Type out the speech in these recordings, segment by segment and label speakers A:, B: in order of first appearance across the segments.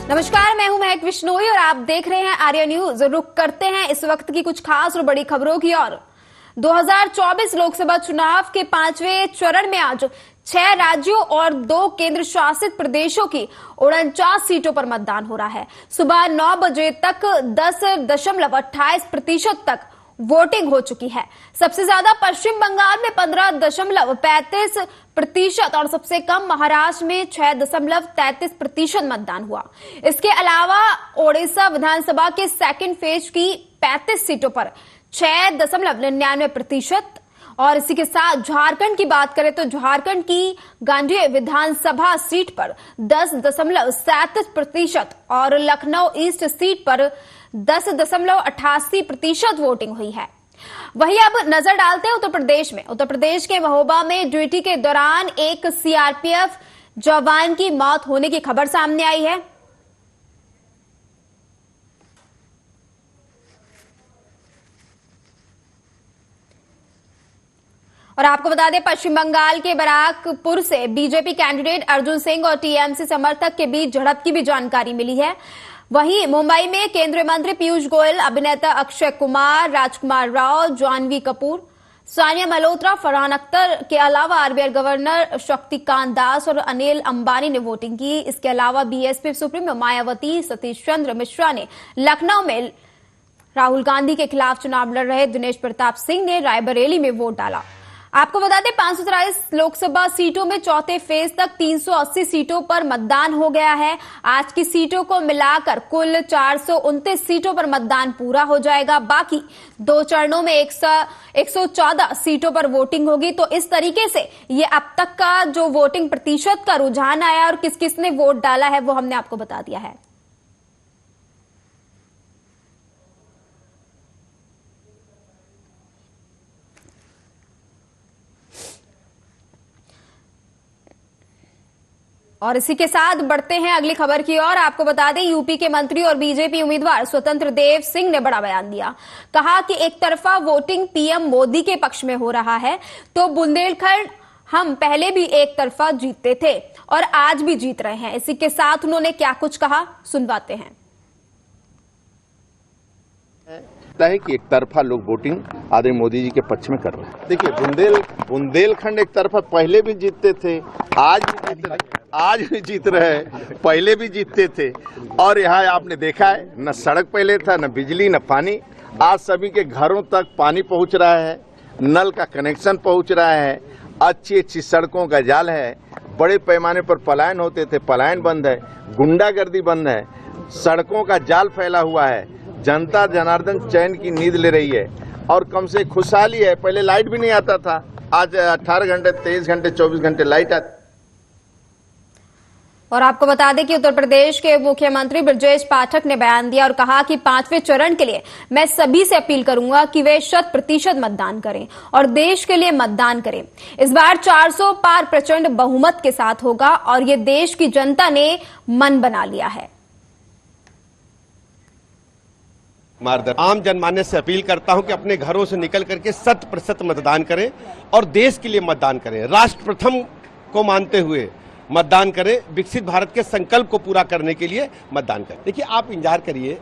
A: नमस्कार, मैं हूं महक विश्नोई और आप देख रहे हैं आर्या न्यूज। रुक करते हैं इस वक्त की कुछ खास और बड़ी खबरों की ओर। 2024 लोकसभा चुनाव के 5वें चरण में आज 6 राज्यों और 2 केंद्र शासित प्रदेशों की 49 सीटों पर मतदान हो रहा है। सुबह 9 बजे तक 10.28% तक वोटिंग हो चुकी है। सबसे ज्यादा पश्चिम बंगाल में 15.35% और सबसे कम महाराष्ट्र में 6.33% मतदान हुआ। इसके अलावा ओडिशा विधानसभा के सेकंड फेज की 35 सीटों पर 6.99% और इसी के साथ झारखंड की बात करें तो झारखंड की गांधी विधानसभा सीट पर 10.37% और लखनऊ ईस्ट सीट पर 10.88% वोटिंग हुई है। वहीं अब नजर डालते हैं उत्तर प्रदेश में। उत्तर प्रदेश के महोबा में ड्यूटी के दौरान एक सीआरपीएफ जवान की मौत होने की खबर सामने आई है। और आपको बता दें, पश्चिम बंगाल के बराकपुर से बीजेपी कैंडिडेट अर्जुन सिंह और टीएमसी समर्थक के बीच झड़प की भी जानकारी मिली है। वहीं मुंबई में केंद्रीय मंत्री पीयूष गोयल, अभिनेता अक्षय कुमार, राजकुमार राव, जानवी कपूर, सानिया मल्होत्रा, फरहान अख्तर के अलावा आरबीआई गवर्नर शक्तिकांत दास और अनिल अंबानी ने वोटिंग की। इसके अलावा बीएसपी सुप्रीमो मायावती, सतीश चंद्र मिश्रा ने लखनऊ में राहुल गांधी के खिलाफ चुनाव लड़ रहे दिनेश प्रताप सिंह ने रायबरेली में वोट डाला। आपको बता दें, 523 लोकसभा सीटों में चौथे फेज तक 380 सीटों पर मतदान हो गया है। आज की सीटों को मिलाकर कुल 429 सीटों पर मतदान पूरा हो जाएगा। बाकी 2 चरणों में 114 सीटों पर वोटिंग होगी। तो इस तरीके से ये अब तक का जो वोटिंग प्रतिशत का रुझान आया और किस किस ने वोट डाला है वो हमने आपको बता दिया है। और इसी के साथ बढ़ते हैं अगली खबर की ओर। आपको बता दें, यूपी के मंत्री और बीजेपी उम्मीदवार स्वतंत्र देव सिंह ने बड़ा बयान दिया। कहा कि एक तरफा वोटिंग पीएम मोदी के पक्ष में हो रहा है तो बुंदेलखंड हम पहले भी एक तरफा जीतते थे और आज भी जीत रहे हैं। इसी के साथ उन्होंने क्या कुछ कहा, सुनवाते हैं।
B: है कि एक तरफा लोग वोटिंग आदरणीय मोदी जी के पक्ष में कर रहे हैं। देखिए, बुंदेलखंड एक तरफा पहले भी जीतते थे, आज भी जीत रहे हैं, पहले भी जीतते थे। और यहाँ आपने देखा है, न सड़क पहले था, न बिजली, न पानी। आज सभी के घरों तक पानी पहुँच रहा है, नल का कनेक्शन पहुँच रहा है, अच्छी अच्छी सड़कों का जाल है। बड़े पैमाने पर पलायन होते थे, पलायन बंद है, गुंडागर्दी बंद है, सड़कों का जाल फैला हुआ है। जनता जनार्दन चैन की नींद ले रही है और कम से खुशहाली है। पहले लाइट भी नहीं आता था, आज 18 घंटे, 23 घंटे, 24 घंटे लाइट आती।
A: और आपको बता दें कि उत्तर प्रदेश के मुख्यमंत्री ब्रजेश पाठक ने बयान दिया और कहा कि 5वें चरण के लिए मैं सभी से अपील करूंगा कि वे 100% मतदान करें और देश के लिए मतदान करें। इस बार 400 पार प्रचंड बहुमत के साथ होगा और ये देश की जनता ने मन बना लिया है।
C: आम जनमानस से अपील करता हूं कि अपने घरों से निकल करके 100% मतदान करें और देश के लिए मतदान करें। राष्ट्र प्रथम को मानते हुए मतदान करें, विकसित भारत के संकल्प को पूरा करने के लिए मतदान करें। देखिए, आप इंतजार करिए,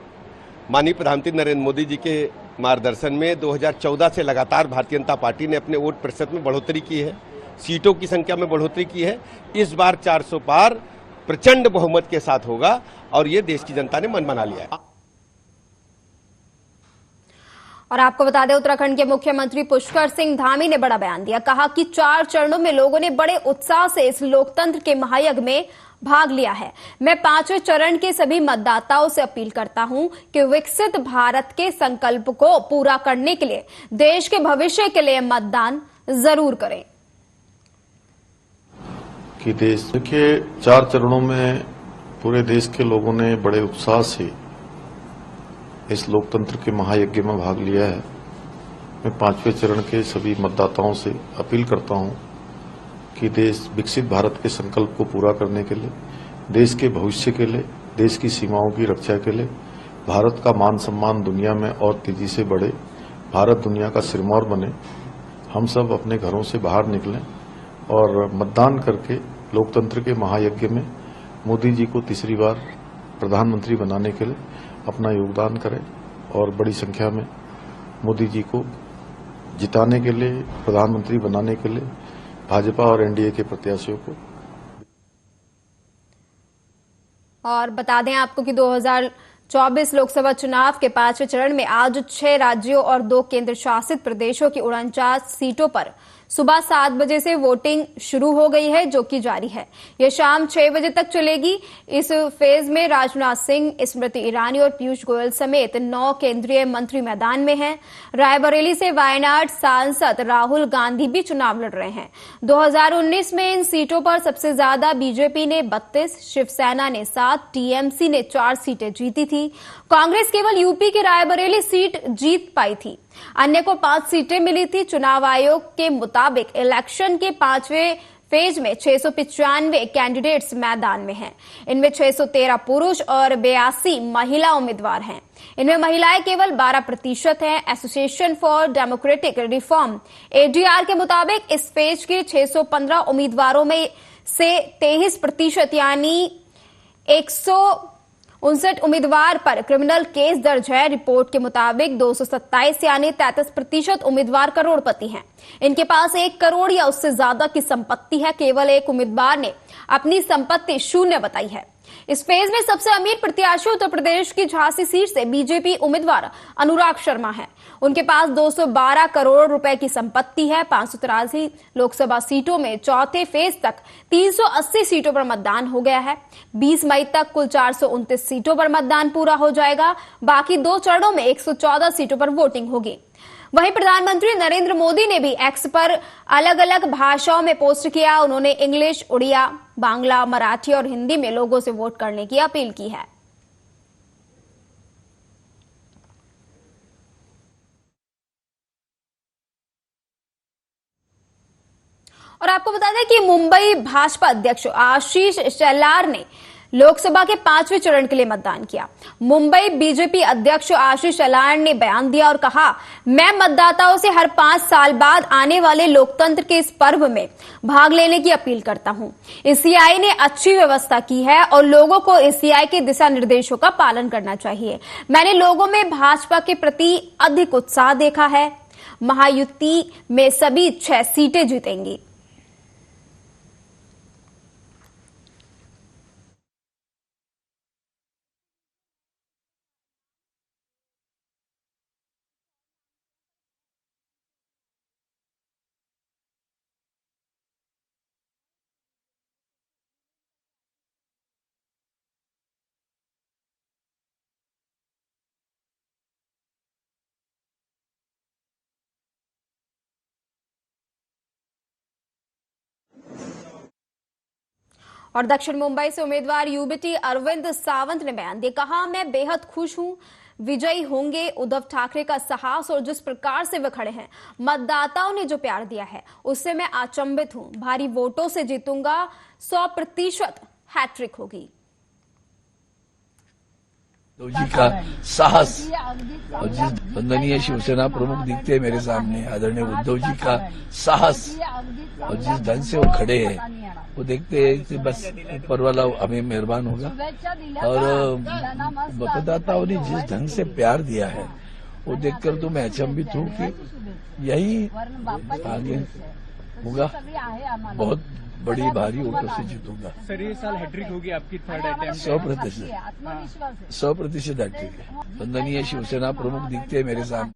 C: माननीय प्रधानमंत्री नरेंद्र मोदी जी के मार्गदर्शन में 2014 से लगातार भारतीय जनता पार्टी ने अपने वोट प्रतिशत में बढ़ोतरी की है, सीटों की संख्या में बढ़ोतरी की है। इस बार 400 पार प्रचंड बहुमत के साथ होगा और ये देश की जनता ने मन बना लिया है।
A: और आपको बता दें, उत्तराखंड के मुख्यमंत्री पुष्कर सिंह धामी ने बड़ा बयान दिया। कहा कि 4 चरणों में लोगों ने बड़े उत्साह से इस लोकतंत्र के महायज्ञ में भाग लिया है। मैं 5वें चरण के सभी मतदाताओं से अपील करता हूं कि विकसित भारत के संकल्प को पूरा करने के लिए, देश के भविष्य के लिए मतदान जरूर करें।
D: कि देश के 4 चरणों में पूरे देश के लोगों ने बड़े उत्साह से इस लोकतंत्र के महायज्ञ में भाग लिया है। मैं 5वें चरण के सभी मतदाताओं से अपील करता हूं कि देश विकसित भारत के संकल्प को पूरा करने के लिए, देश के भविष्य के लिए, देश की सीमाओं की रक्षा के लिए, भारत का मान सम्मान दुनिया में और तेजी से बढ़े, भारत दुनिया का सिरमौर बने, हम सब अपने घरों से बाहर निकलें और मतदान करके लोकतंत्र के महायज्ञ में मोदी जी को तीसरी बार प्रधानमंत्री बनाने के लिए अपना योगदान करें और बड़ी संख्या में मोदी जी को जिताने के लिए, प्रधानमंत्री बनाने के लिए भाजपा और एनडीए के प्रत्याशियों को।
A: और बता दें आपको कि 2024 लोकसभा चुनाव के 5वें चरण में आज 6 राज्यों और 2 केंद्र शासित प्रदेशों की 49 सीटों पर सुबह 7 बजे से वोटिंग शुरू हो गई है, जो कि जारी है। यह शाम 6 बजे तक चलेगी। इस फेज में राजनाथ सिंह, स्मृति ईरानी और पीयूष गोयल समेत 9 केंद्रीय मंत्री मैदान में हैं। रायबरेली से वायनाड सांसद राहुल गांधी भी चुनाव लड़ रहे हैं। 2019 में इन सीटों पर सबसे ज्यादा बीजेपी ने 32, शिवसेना ने 7, टीएमसी ने 4 सीटें जीती थी। कांग्रेस केवल यूपी की रायबरेली सीट जीत पाई थी, अन्य को 5 सीटें मिली थी। चुनाव आयोग के मुताबिक इलेक्शन के 5वें फेज में 695 कैंडिडेट्स मैदान में हैं। इनमें 613 पुरुष और 82 महिला उम्मीदवार हैं। इनमें महिलाएं केवल 12% हैं। Association for democratic reform ADR के मुताबिक इस फेज के 615 उम्मीदवारों में से 23% यानी 159 उम्मीदवार पर क्रिमिनल केस दर्ज है। रिपोर्ट के मुताबिक 227 यानी 33% उम्मीदवार करोड़पति हैं। इनके पास 1 करोड़ या उससे ज्यादा की संपत्ति है। केवल एक उम्मीदवार ने अपनी संपत्ति 0 बताई है। इस फेज में सबसे अमीर प्रत्याशी उत्तर प्रदेश की झांसी सीट से बीजेपी उम्मीदवार अनुराग शर्मा है। उनके पास 212 करोड़ रुपए की संपत्ति है। 583 लोकसभा सीटों में चौथे फेज तक 380 सीटों पर मतदान हो गया है। 20 मई तक कुल 429 सीटों पर मतदान पूरा हो जाएगा। बाकी 2 चरणों में 114 सीटों पर वोटिंग होगी। वहीं प्रधानमंत्री नरेंद्र मोदी ने भी एक्स पर अलग अलग भाषाओं में पोस्ट किया। उन्होंने इंग्लिश, उड़िया, बांग्ला, मराठी और हिंदी में लोगों से वोट करने की अपील की है। और आपको बता दें कि मुंबई भाजपा अध्यक्ष आशीष शेलार ने लोकसभा के 5वें चरण के लिए मतदान किया। मुंबई बीजेपी अध्यक्ष आशीष शेलार ने बयान दिया और कहा, मैं मतदाताओं से हर 5 साल बाद आने वाले लोकतंत्र के इस पर्व में भाग लेने की अपील करता हूं। ईसीआई ने अच्छी व्यवस्था की है और लोगों को ईसीआई के दिशा निर्देशों का पालन करना चाहिए। मैंने लोगों में भाजपा के प्रति अधिक उत्साह देखा है। महायुति में सभी 6 सीटें जीतेंगी। और दक्षिण मुंबई से उम्मीदवार यूबीटी अरविंद सावंत ने बयान दिया, कहा, मैं बेहद खुश हूं, विजयी होंगे। उद्धव ठाकरे का साहस और जिस प्रकार से वे खड़े हैं, मतदाताओं ने जो प्यार दिया है, उससे मैं अचंभित हूं। भारी वोटों से जीतूंगा, 100% हैट्रिक होगी।
E: उद्धव जी का साहस और जिस वंदनीय शिवसेना प्रमुख दिखते हैं मेरे सामने, आदरणीय उद्धव जी का साहस और जिस ढंग से वो खड़े हैं, वो देखते हैं कि बस ऊपर वाला हमें मेहरबान होगा। और मतदाताओं ने जिस ढंग से प्यार दिया है, वो देखकर तो मैं अचंभित हूँ कि यही आगे होगा। बहुत बड़ी भारी वोटों से जीतूंगा।
F: सर, ये साल हैट्रिक होगी आपकी, 3rd अटेम्प्ट।
E: 100% हैट्रिक है। वंदनीय शिवसेना प्रमुख दिखते हैं मेरे सामने।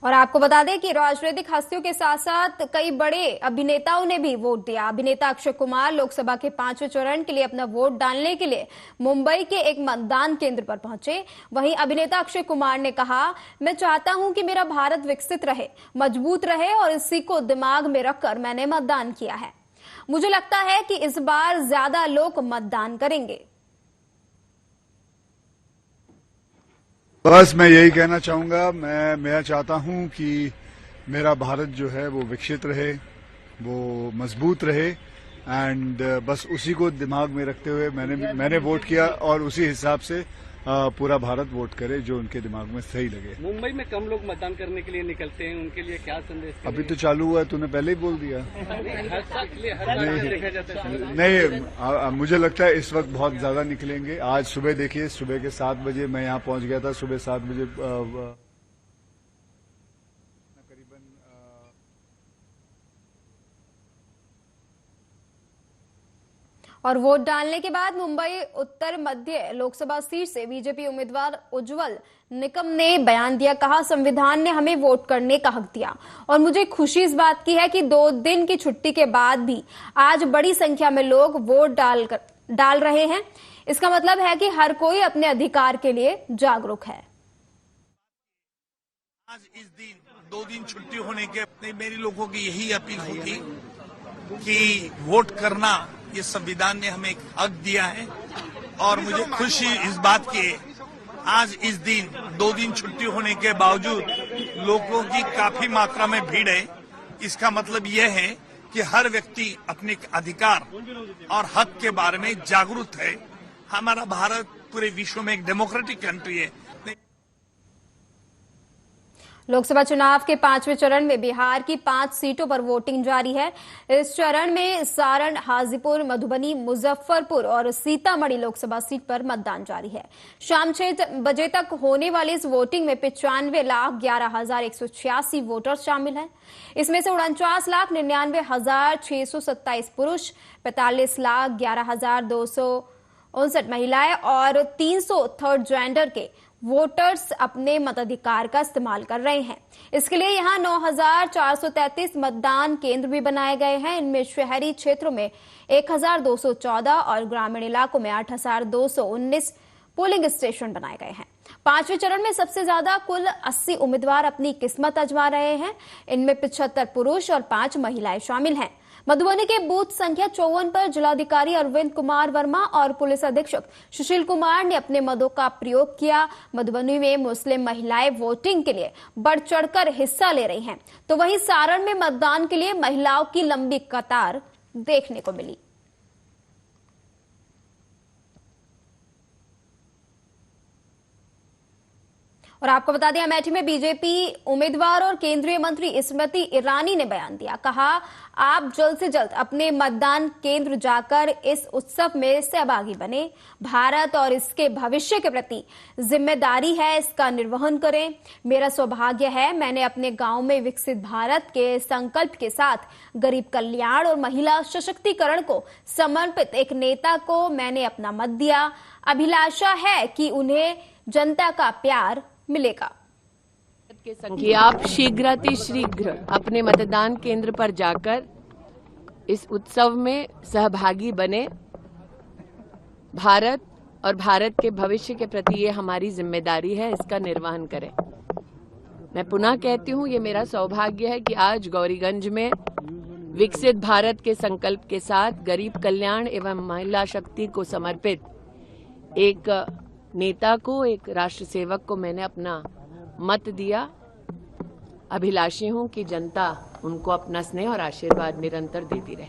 A: और आपको बता दें कि राजनीतिक हस्तियों के साथ साथ कई बड़े अभिनेताओं ने भी वोट दिया। अभिनेता अक्षय कुमार लोकसभा के 5वें चरण के लिए अपना वोट डालने के लिए मुंबई के एक मतदान केंद्र पर पहुंचे। वहीं अभिनेता अक्षय कुमार ने कहा, मैं चाहता हूं कि मेरा भारत विकसित रहे, मजबूत रहे और इसी को दिमाग में रखकर मैंने मतदान किया है। मुझे लगता है कि इस बार ज्यादा लोग मतदान करेंगे।
G: बस मैं यही कहना चाहूंगा, मैं चाहता हूं कि मेरा भारत जो है वो विकसित रहे, वो मजबूत रहे एंड बस उसी को दिमाग में रखते हुए मैंने वोट किया और उसी हिसाब से पूरा भारत वोट करे जो उनके दिमाग में सही लगे।
F: मुंबई में कम लोग मतदान करने के लिए निकलते हैं, उनके लिए क्या संदेश?
G: अभी तो चालू हुआ है, तूने पहले ही बोल दिया।
F: देखा जाता है।
G: नहीं, मुझे लगता है इस वक्त बहुत ज्यादा निकलेंगे। आज सुबह देखिए, सुबह के 7 बजे मैं यहाँ पहुंच गया था। सुबह 7 बजे करीबन
A: और वोट डालने के बाद मुंबई उत्तर मध्य लोकसभा सीट से बीजेपी उम्मीदवार उज्जवल निकम ने बयान दिया। कहा, संविधान ने हमें वोट करने का हक दिया और मुझे खुशी इस बात की है कि 2 दिन की छुट्टी के बाद भी आज बड़ी संख्या में लोग वोट डाल रहे हैं। इसका मतलब है कि हर कोई अपने अधिकार के लिए जागरूक है।
H: आज इस दिन 2 दिन छुट्टी होने के मेरी लोगों की यही अपील होगी कि वोट करना ये संविधान ने हमें एक हक दिया है और मुझे खुशी इस बात की आज इस दिन 2 दिन छुट्टी होने के बावजूद लोगों की काफी मात्रा में भीड़ है। इसका मतलब यह है कि हर व्यक्ति अपने अधिकार और हक के बारे में जागरूक है। हमारा भारत पूरे विश्व में एक डेमोक्रेटिक कंट्री है।
A: लोकसभा चुनाव के 5वें चरण में बिहार की 5 सीटों पर वोटिंग जारी है। इस चरण में सारण, हाजीपुर, मधुबनी, मुजफ्फरपुर और सीतामढ़ी लोकसभा सीट पर मतदान जारी है। शाम 6 बजे तक होने वाली इस वोटिंग में 95,11,186 वोटर शामिल हैं। इसमें से 49,99,627 पुरुष, 45,11,259 महिलाएं और 300 थर्ड जेंडर के वोटर्स अपने मताधिकार का इस्तेमाल कर रहे हैं। इसके लिए यहां 9,433 मतदान केंद्र भी बनाए गए हैं। इनमें शहरी क्षेत्रों में 1,214 और ग्रामीण इलाकों में 8,219 पोलिंग स्टेशन बनाए गए हैं। 5वें चरण में सबसे ज्यादा कुल 80 उम्मीदवार अपनी किस्मत आजमा रहे हैं। इनमें 75 पुरुष और 5 महिलाएं शामिल हैं। मधुबनी के बूथ संख्या 54 पर जिलाधिकारी अरविंद कुमार वर्मा और पुलिस अधीक्षक सुशील कुमार ने अपने मतों का प्रयोग किया। मधुबनी में मुस्लिम महिलाएं वोटिंग के लिए बढ़ चढ़कर हिस्सा ले रही हैं, तो वहीं सारण में मतदान के लिए महिलाओं की लंबी कतार देखने को मिली। और आपको बता दें, अमेठी में बीजेपी उम्मीदवार और केंद्रीय मंत्री स्मृति ईरानी ने बयान दिया। कहा, आप जल्द से जल्द अपने मतदान केंद्र जाकर इस उत्सव में सहभागी बने। भारत और इसके भविष्य के प्रति जिम्मेदारी है, इसका निर्वहन करें। मेरा सौभाग्य है, मैंने अपने गांव में विकसित भारत के संकल्प के साथ गरीब कल्याण और महिला सशक्तिकरण को समर्पित एक नेता को मैंने अपना मत दिया। अभिलाषा है कि उन्हें जनता का प्यार मिलेगा।
I: के संख्या आप शीघ्रातिशीघ्र अपने मतदान केंद्र पर जाकर इस उत्सव में सहभागी बने। भारत और भारत के भविष्य के प्रति ये हमारी जिम्मेदारी है, इसका निर्वहन करें। मैं पुनः कहती हूँ, ये मेरा सौभाग्य है कि आज गौरीगंज में विकसित भारत के संकल्प के साथ गरीब कल्याण एवं महिला शक्ति को समर्पित एक नेता को, एक राष्ट्र सेवक को मैंने अपना मत दिया। अभिलाषी हूं कि जनता उनको अपना स्नेह और आशीर्वाद निरंतर देती रहे।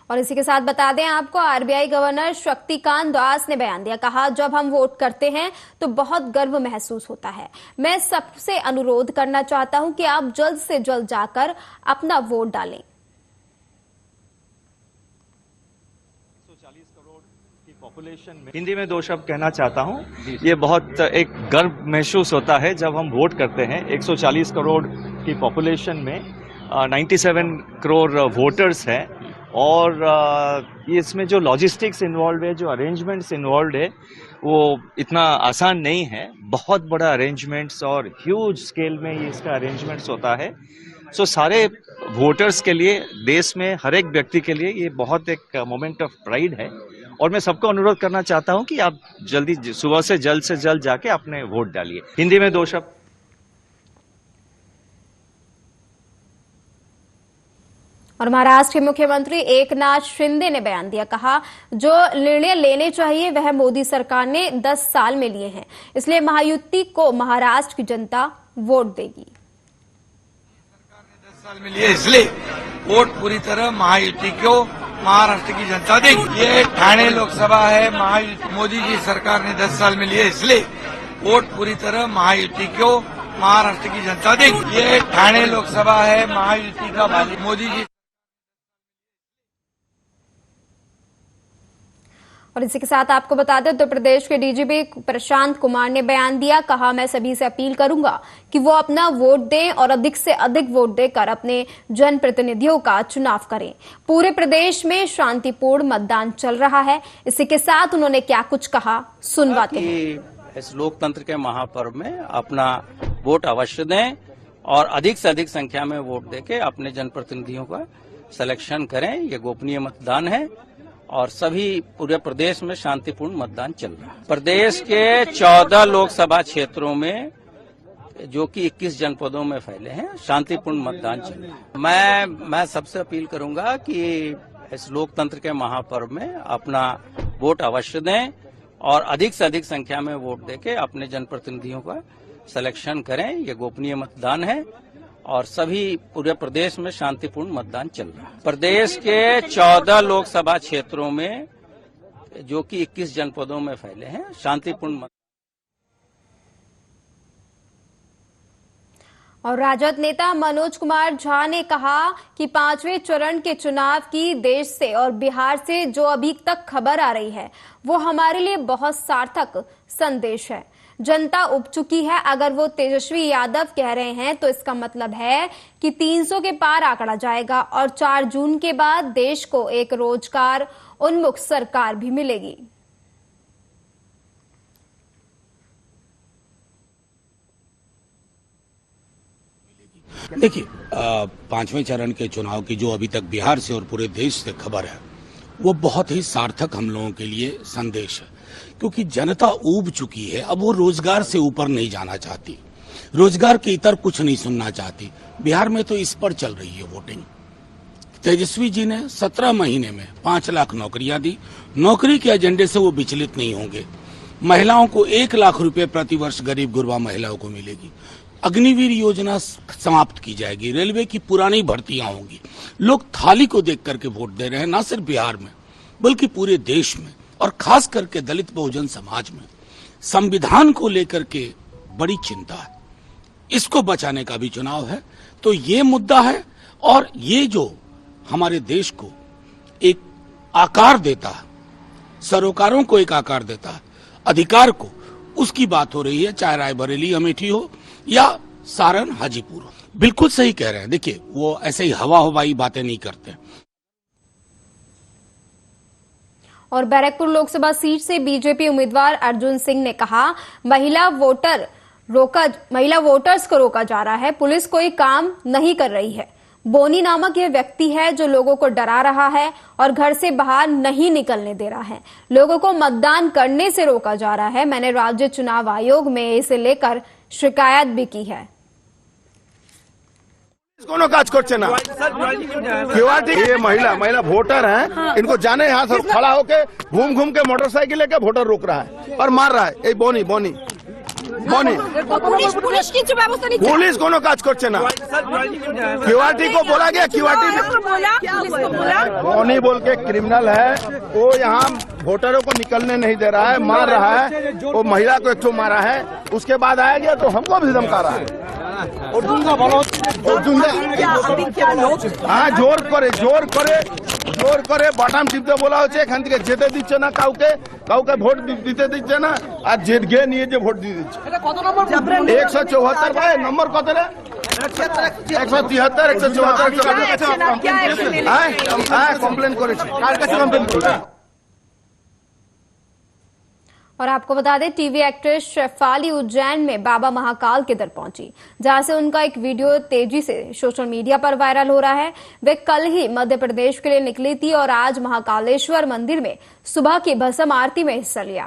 A: और इसी के साथ बता दें आपको, आरबीआई गवर्नर शक्तिकांत दास ने बयान दिया। कहा, जब हम वोट करते हैं तो बहुत गर्व महसूस होता है। मैं सबसे अनुरोध करना चाहता हूं कि आप जल्द से जल्द जाकर अपना वोट डालें।
J: पॉपुलेशन में हिंदी में 2 शब्द कहना चाहता हूं। ये बहुत एक गर्व महसूस होता है जब हम वोट करते हैं। 140 करोड़ की पॉपुलेशन में 97 करोड़ वोटर्स हैं और इसमें जो लॉजिस्टिक्स इन्वॉल्व है, जो अरेंजमेंट्स इन्वॉल्व है, वो इतना आसान नहीं है। बहुत बड़ा अरेंजमेंट्स और ह्यूज स्केल में ये इसका अरेंजमेंट्स होता है। सो सारे वोटर्स के लिए, देश में हर एक व्यक्ति के लिए ये बहुत एक मोमेंट ऑफ प्राइड है और मैं सबको अनुरोध करना चाहता हूं कि आप जल्दी सुबह से जल्द जाके अपने वोट डालिए। हिंदी में 2 शब्द।
A: और महाराष्ट्र के मुख्यमंत्री एकनाथ शिंदे ने बयान दिया। कहा, जो निर्णय लेने चाहिए वह मोदी सरकार ने 10 साल में लिए हैं, इसलिए महायुति को महाराष्ट्र की जनता वोट देगी।
H: सरकार ने 10 साल में लिए, इसलिए वोट पूरी तरह महायुति को महाराष्ट्र की जनता देगी। ये ठाणे लोकसभा है, महायुति मोदी जी सरकार ने 10 साल में लिए, इसलिए वोट पूरी तरह महायुति को महाराष्ट्र की जनता देगी। ये ठाणे लोकसभा है, महायुति का मोदी जी।
A: और इसी के साथ आपको बता दें, उत्तर प्रदेश के डीजीपी प्रशांत कुमार ने बयान दिया, कहा मैं सभी से अपील करूंगा कि वो अपना वोट दें और अधिक से अधिक वोट देकर अपने जनप्रतिनिधियों का चुनाव करें। पूरे प्रदेश में शांतिपूर्ण मतदान चल रहा है। इसी के साथ उन्होंने क्या कुछ कहा, सुनवाते हैं।
K: इस लोकतंत्र के महापर्व में अपना वोट अवश्य दें और अधिक से अधिक संख्या में वोट देके अपने जनप्रतिनिधियों का सिलेक्शन करें। ये गोपनीय मतदान है और सभी पूरे प्रदेश में शांतिपूर्ण मतदान चल रहा है। प्रदेश के 14 लोकसभा क्षेत्रों में, जो कि 21 जनपदों में फैले हैं, शांतिपूर्ण मतदान चल रहा है। मैं सबसे अपील करूंगा कि इस लोकतंत्र के महापर्व में अपना वोट अवश्य दें और अधिक से अधिक संख्या में वोट देके अपने जनप्रतिनिधियों का सिलेक्शन करें। ये गोपनीय मतदान है और सभी पूरे प्रदेश में शांतिपूर्ण मतदान चल रहा है। प्रदेश के 14 लोकसभा क्षेत्रों में, जो कि 21 जनपदों में फैले हैं, शांतिपूर्ण
A: और राजद नेता मनोज कुमार झा ने कहा कि 5वें चरण के चुनाव की देश से और बिहार से जो अभी तक खबर आ रही है वो हमारे लिए बहुत सार्थक संदेश है। जनता उब चुकी है। अगर वो तेजस्वी यादव कह रहे हैं तो इसका मतलब है कि 300 के पार आंकड़ा जाएगा और 4 जून के बाद देश को एक रोजगार उन्मुख सरकार भी मिलेगी।
L: देखिए, 5वें चरण के चुनाव की जो अभी तक बिहार से और पूरे देश से खबर है वो बहुत ही सार्थक हम लोगों के लिए संदेश है, क्योंकि जनता ऊब चुकी है। अब वो रोजगार से ऊपर नहीं जाना चाहती, रोजगार के इतर कुछ नहीं सुनना चाहती। बिहार में तो इस पर चल रही है वोटिंग। तेजस्वी जी ने 17 महीने में 5 लाख नौकरियां दी। नौकरी के एजेंडे से वो विचलित नहीं होंगे। महिलाओं को 1 लाख रुपए प्रति वर्ष गरीब गुरबा महिलाओं को मिलेगी। अग्निवीर योजना समाप्त की जाएगी। रेलवे की पुरानी भर्तियां होंगी। लोग थाली को देख करके वोट दे रहे हैं, ना सिर्फ बिहार में बल्कि पूरे देश में, और खास करके दलित बहुजन समाज में संविधान को लेकर के बड़ी चिंता है। इसको बचाने का भी चुनाव है। तो ये मुद्दा है और ये जो हमारे देश को एक आकार देता है, सरोकारों को एक आकार देता है, अधिकार को, उसकी बात हो रही है, चाहे रायबरेली अमेठी हो या सारण हाजीपुर हो। बिल्कुल सही कह रहे हैं। देखिए, वो ऐसे ही हवाई बातें नहीं करते।
A: और बैरकपुर लोकसभा सीट से बीजेपी उम्मीदवार अर्जुन सिंह ने कहा, महिला वोटर्स को रोका जा रहा है, पुलिस कोई काम नहीं कर रही है। बोनी नामक यह व्यक्ति है जो लोगों को डरा रहा है और घर से बाहर नहीं निकलने दे रहा है। लोगों को मतदान करने से रोका जा रहा है। मैंने राज्य चुनाव आयोग में इसे लेकर शिकायत भी की है।
B: कोनो काज करছে না क्यूआरटी ये महिला वोटर हैं, इनको जाने यहाँ से खड़ा होके घूम के मोटरसाइकिल लेके वोटर रोक रहा है और मार रहा है। ये बोनी पुलिस कोनो काज करছে না क्यूआरटी को बोला गया, क्यूआरटी बोनी बोल के क्रिमिनल है, वो यहाँ वोटरों को निकलने नहीं दे रहा है, मार रहा है। वो महिला को एक ठो मारा है, उसके बाद आया गया तो हमको भी धमका रहा है। हाँ, জোর করে বাটাম টিপতে বলা হচ্ছে। এখান থেকে যেতে দিচ্ছে না কাউকে ভোট দিতে দিচ্ছে না, আর জেট গিয়ে নিয়ে যে ভোট দিয়ে দিচ্ছে। 174 ভাই, নম্বর কত রে? 173, 174। হ্যাঁ, কমপ্লেন করেছি। কার কাছে কমপ্লেন করেছি?
A: और आपको बता दें, टीवी एक्ट्रेस शेफाली उज्जैन में बाबा महाकाल के दर पहुंची, जहां से उनका एक वीडियो तेजी से सोशल मीडिया पर वायरल हो रहा है। वे कल ही मध्य प्रदेश के लिए निकली थी और आज महाकालेश्वर मंदिर में सुबह की भस्म आरती में हिस्सा लिया।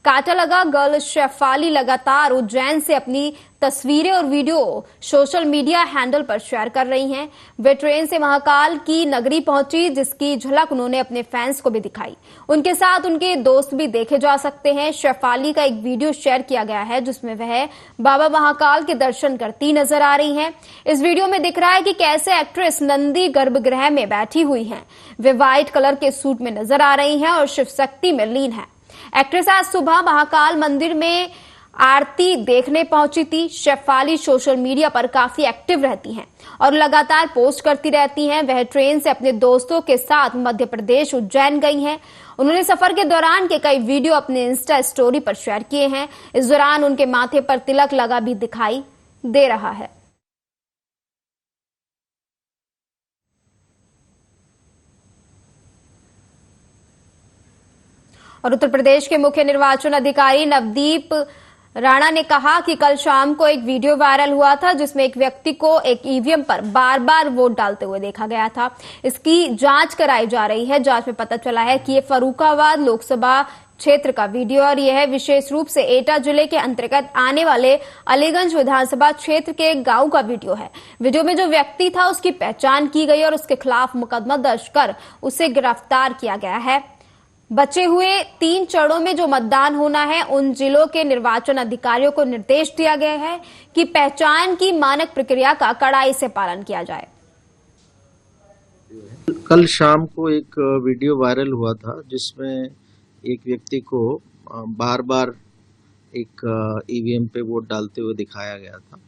A: कांटा लगा गर्ल शेफाली लगातार उज्जैन से अपनी तस्वीरें और वीडियो सोशल मीडिया हैंडल पर शेयर कर रही हैं। वे ट्रेन से महाकाल की नगरी पहुंची, जिसकी झलक उन्होंने अपने फैंस को भी दिखाई। उनके साथ उनके दोस्त भी देखे जा सकते हैं। शेफाली का एक वीडियो शेयर किया गया है जिसमें वह बाबा महाकाल के दर्शन करती नजर आ रही हैं। इस वीडियो में दिख रहा है कि कैसे एक्ट्रेस नंदी गर्भगृह में बैठी हुई हैं। वे व्हाइट कलर के सूट में नजर आ रही हैं और शिव शक्ति में लीन है। एक्ट्रेस आज सुबह महाकाल मंदिर में आरती देखने पहुंची थी। शेफाली सोशल मीडिया पर काफी एक्टिव रहती हैं और लगातार पोस्ट करती रहती हैं। वह ट्रेन से अपने दोस्तों के साथ मध्य प्रदेश उज्जैन गई हैं। उन्होंने सफर के दौरान के कई वीडियो अपने इंस्टा स्टोरी पर शेयर किए हैं। इस दौरान उनके माथे पर तिलक लगा भी दिखाई दे रहा है। और उत्तर प्रदेश के मुख्य निर्वाचन अधिकारी नवदीप राणा ने कहा कि कल शाम को एक वीडियो वायरल हुआ था जिसमें एक व्यक्ति को एक ईवीएम पर बार बार वोट डालते हुए देखा गया था। इसकी जांच कराई जा रही है। जांच में पता चला है कि ये फर्रुखाबाद लोकसभा क्षेत्र का वीडियो और यह है विशेष रूप से एटा जिले के अंतर्गत आने वाले अलीगंज विधानसभा क्षेत्र के एक गांव का वीडियो है। वीडियो में जो व्यक्ति था उसकी पहचान की गई और उसके खिलाफ मुकदमा दर्ज कर उसे गिरफ्तार किया गया है। बचे हुए 3 चरणों में जो मतदान होना है, उन जिलों के निर्वाचन अधिकारियों को निर्देश दिया गया है कि पहचान की मानक प्रक्रिया का कड़ाई से पालन किया जाए।
M: कल शाम को एक वीडियो वायरल हुआ था जिसमें एक व्यक्ति को बार बार एक ईवीएम पे वोट डालते हुए दिखाया गया था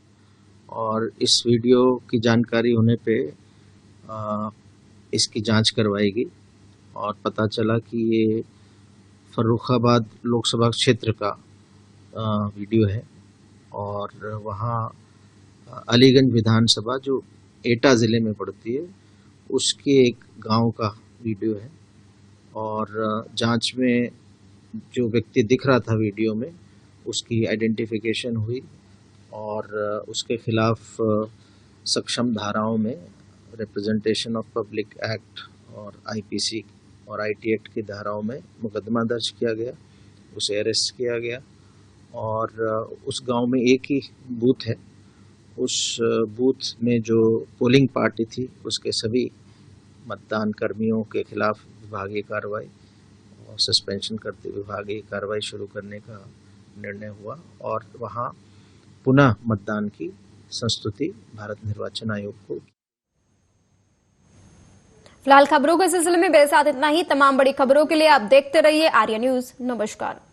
M: और इस वीडियो की जानकारी होने पे इसकी जांच करवाई गई और पता चला कि ये फर्रुखाबाद लोकसभा क्षेत्र का वीडियो है और वहाँ अलीगंज विधानसभा जो एटा ज़िले में पड़ती है उसके एक गांव का वीडियो है। और जांच में जो व्यक्ति दिख रहा था वीडियो में उसकी आइडेंटिफिकेशन हुई और उसके खिलाफ सक्षम धाराओं में रिप्रेजेंटेशन ऑफ पब्लिक एक्ट और आईपीसी और आईटी एक्ट की धाराओं में मुकदमा दर्ज किया गया, उसे अरेस्ट किया गया। और उस गांव में एक ही बूथ है, उस बूथ में जो पोलिंग पार्टी थी उसके सभी मतदान कर्मियों के खिलाफ विभागीय कार्रवाई और सस्पेंशन करते विभागीय कार्रवाई शुरू करने का निर्णय हुआ और वहां पुनः मतदान की संस्तुति भारत निर्वाचन आयोग को।
A: फिलहाल खबरों के सिलसिले में मेरे साथ इतना ही। तमाम बड़ी खबरों के लिए आप देखते रहिए आर्या न्यूज। नमस्कार।